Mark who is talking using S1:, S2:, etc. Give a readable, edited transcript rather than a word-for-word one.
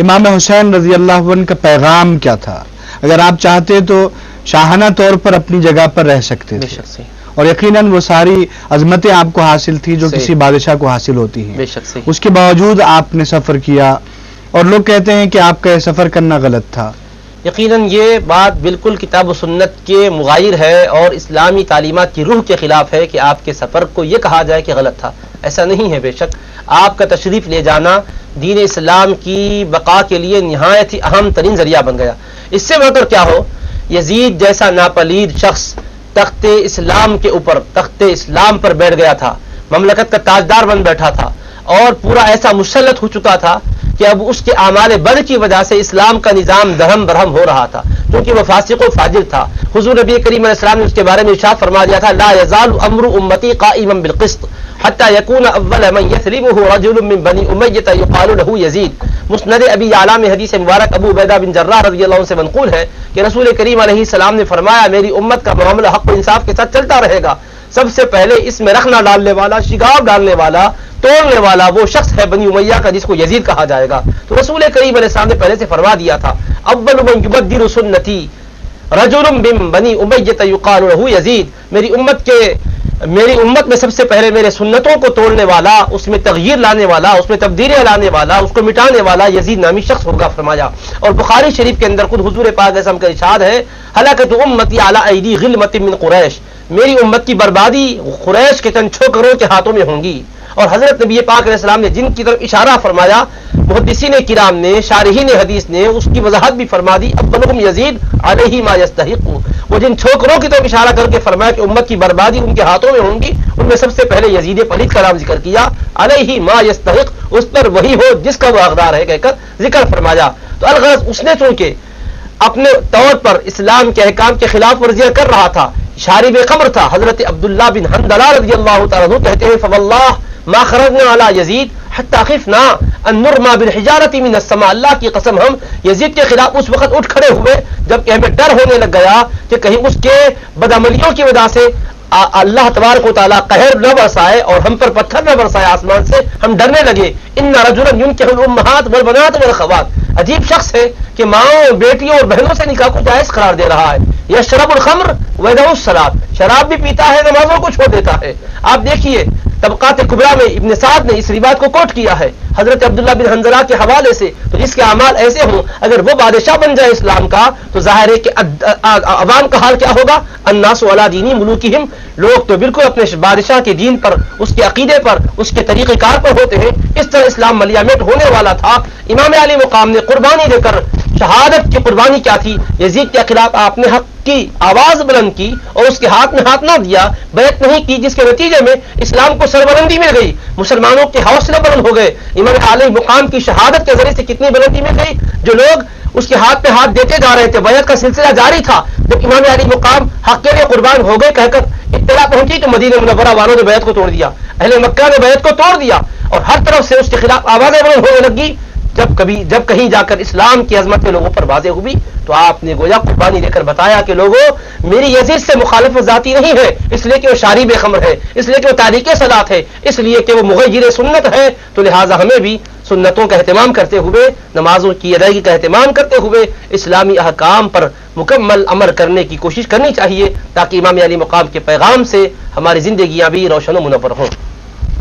S1: امام حسین رضی اللہ عنہ کا پیغام کیا تھا؟ اگر آپ چاہتے تو شاہانہ طور پر اپنی جگہ پر رہ سکتے تھے، اور یقیناً وہ ساری عظمتیں آپ کو حاصل تھی جو کسی بادشاہ کو حاصل ہوتی ہیں، اس کے باوجود آپ نے سفر کیا، اور لوگ کہتے ہیں کہ آپ کا سفر کرنا غلط تھا۔
S2: یقیناً یہ بات بالکل کتاب و سنت کے مغایر ہے اور اسلامی تعلیمات کی روح کے خلاف ہے کہ آپ کے سفر کو یہ کہا جائے کہ غلط تھا۔ ایسا نہیں ہے، بے شک آپ کا تشریف لے جانا دین اسلام کی بقا کے لیے نہایت ہی اہم ترین ذریعہ بن گیا۔ اس سے بڑھ کر کیا ہو، یزید جیسا ناپلید شخص تخت اسلام کے اوپر، تخت اسلام پر بیٹھ گیا تھا، مملکت کا تاجدار بن بیٹھا تھا، اور پورا ایسا مسلط ہو چکا تھا کہ اب اس کے اعمال بد کی وجہ سے اسلام کا نظام درہم برہم ہو رہا تھا، کیونکہ وہ فاسق و فاجر تھا۔ حضور نبی کریم علیہ السلام نے اس کے بارے میں ارشاد فرما دیا تھا، لا یزال امر امتی قائما بالقسط حتی یکون اول من یثلبہ رجل من بنی امیہ یقال له یزید۔ مسند ابی یعلا میں حدیث مبارک ابو عبیدہ بن جراح رضی اللہ عنہ سے منقول ہے کہ رسول کریم علیہ السلام نے فرمایا، میری امت کا معاملہ حق و انصاف کے ساتھ چلتا رہے گا، سب سے پہلے اس میں رخنہ ڈالنے والا، شگاف ڈالنے والا، توڑنے والا وہ شخص ہے بنی امیہ کا، جس کو یزید کہا جائے گا۔ تو رسول کریم علیہ السلام نے پہلے سے فرما دیا تھا، اول من یبدل سنتی رجل من بنی امیہ یقال له یزید، میری امت میں سب سے پہلے میرے سنتوں کو توڑنے والا، اس میں تغییر لانے والا، اس میں تبدیلیاں لانے والا، اس کو مٹانے والا یزید نامی شخص ہوگا فرمایا۔ اور بخاری شریف کے اندر خود حضور پاک علیہ السلام کا ارشاد ہے، ہلاکت امتی علی ایدی غلمۃ من قریش، میری امت کی بربادی قریش کے چند چھوکروں کے ہاتھوں میں ہوں گی۔ اور حضرت نبی پاک علیہ السلام نے جن کی طرف اشارہ فرمایا، محدثین کرام نے، شارحین حدیث نے اس کی وضاحت بھی فرما دی، اولہم یزید علیہ ما یستحق، وہ جن چھوکروں کی طرف اشارہ کر کے فرمایا کہ امت کی بربادی ان کے ہاتھوں میں ہوں گی، ان میں سب سے پہلے یزید پلید کا نام ذکر کیا، علیہ ما یستحق، اس پر وہی ہو جس کا وہ حقدار ہے کہہ کر ذکر فرمایا۔ تو الغرض اس نے چونکہ اپنے طور پر اسلام کے احکام کے خلاف ورزیاں کر رہا تھا، شارب خمر تھا، حضرت عبداللہ بن حنظلہ رضی اللہ تعالیٰ عنہ کہتے ہیں، فواللہ ما خرجنا علی یزید حتی خفنا ان نرما بالحجارۃ من السماء، اللہ کی قسم ہم یزید کے خلاف اس وقت اٹھ کھڑے ہوئے جب کہ ہمیں ڈر ہونے لگ گیا کہ کہیں اس کے بدعملیوں کی وجہ سے اللہ تبارک و تعالیٰ قہر نہ برسائے اور ہم پر پتھر نہ برسائے آسمان سے، ہم ڈرنے لگے۔ ان رجلا ينكح الامهات والبنات والاخوات، عجیب شخص ہے کہ ماؤں، بیٹیوں اور بہنوں سے نکاح کو جائز قرار دے رہا ہے۔ یشرب الخمر ويدع الصلاۃ، شراب بھی پیتا ہے، نمازوں کو چھوڑ دیتا ہے۔ آپ دیکھیے طبقات کبریٰ میں ابن سعد نے اس روایت کو کوٹ کیا ہے حضرت عبداللہ بن حنظلہ کے حوالے سے۔ تو جس کے اعمال ایسے ہوں، اگر وہ بادشاہ بن جائے اسلام کا، تو ظاہر ہے کہ عوام کا حال کیا ہوگا، الناس علی دین ملوکہم، لوگ تو بالکل اپنے بادشاہ کے دین پر، اس کے عقیدے پر، اس کے طریقہ کار پر ہوتے ہیں۔ اس طرح اسلام ملیامٹ ہونے والا تھا۔ امام علی مقام نے قربانی دے کر، شہادت کی قربانی کیا تھی، یزید کے خلاف آپ نے حق کی آواز بلند کی اور اس کے ہاتھ میں ہاتھ نہ دیا، بیعت نہیں کی، جس کے نتیجے میں اسلام کو سربلندی مل گئی، مسلمانوں کے حوصلے بلند ہو گئے۔ امام علی مقام کی شہادت کے ذریعے سے کتنی بلندی مل گئی، جو لوگ اس کے ہاتھ پہ ہاتھ دیتے جا رہے تھے، بیعت کا سلسلہ جاری تھا۔ جب امام علی مقام حق کے لیے قربان ہو گئے کہہ کر اطلاع پہنچی تو مدینہ منورہ والوں نے بیعت کو توڑ دیا، اہل مکہ نے بیعت کو توڑ دیا، اور ہر طرف سے اس کے خلاف آوازیں بلند ہونے لگی۔ جب کہیں جا کر اسلام کی عظمت لوگوں پر واضح ہوئی تو آپ نے گویا قربانی دے کر بتایا کہ لوگوں، میری یزید سے مخالفت ذاتی نہیں ہے، اس لیے کہ وہ شارب خمر ہے، اس لیے کہ وہ تاریک صلاۃ ہے، اس لیے کہ وہ مغیر سنت ہے، تو لہٰذا ہمیں بھی سنتوں کا اہتمام کرتے ہوئے، نمازوں کی ادائیگی کا اہتمام کرتے ہوئے اسلامی احکام پر مکمل عمل کرنے کی کوشش کرنی چاہیے، تاکہ امام علی مقام کے پیغام سے ہماری زندگیاں بھی روشن و منور ہوں۔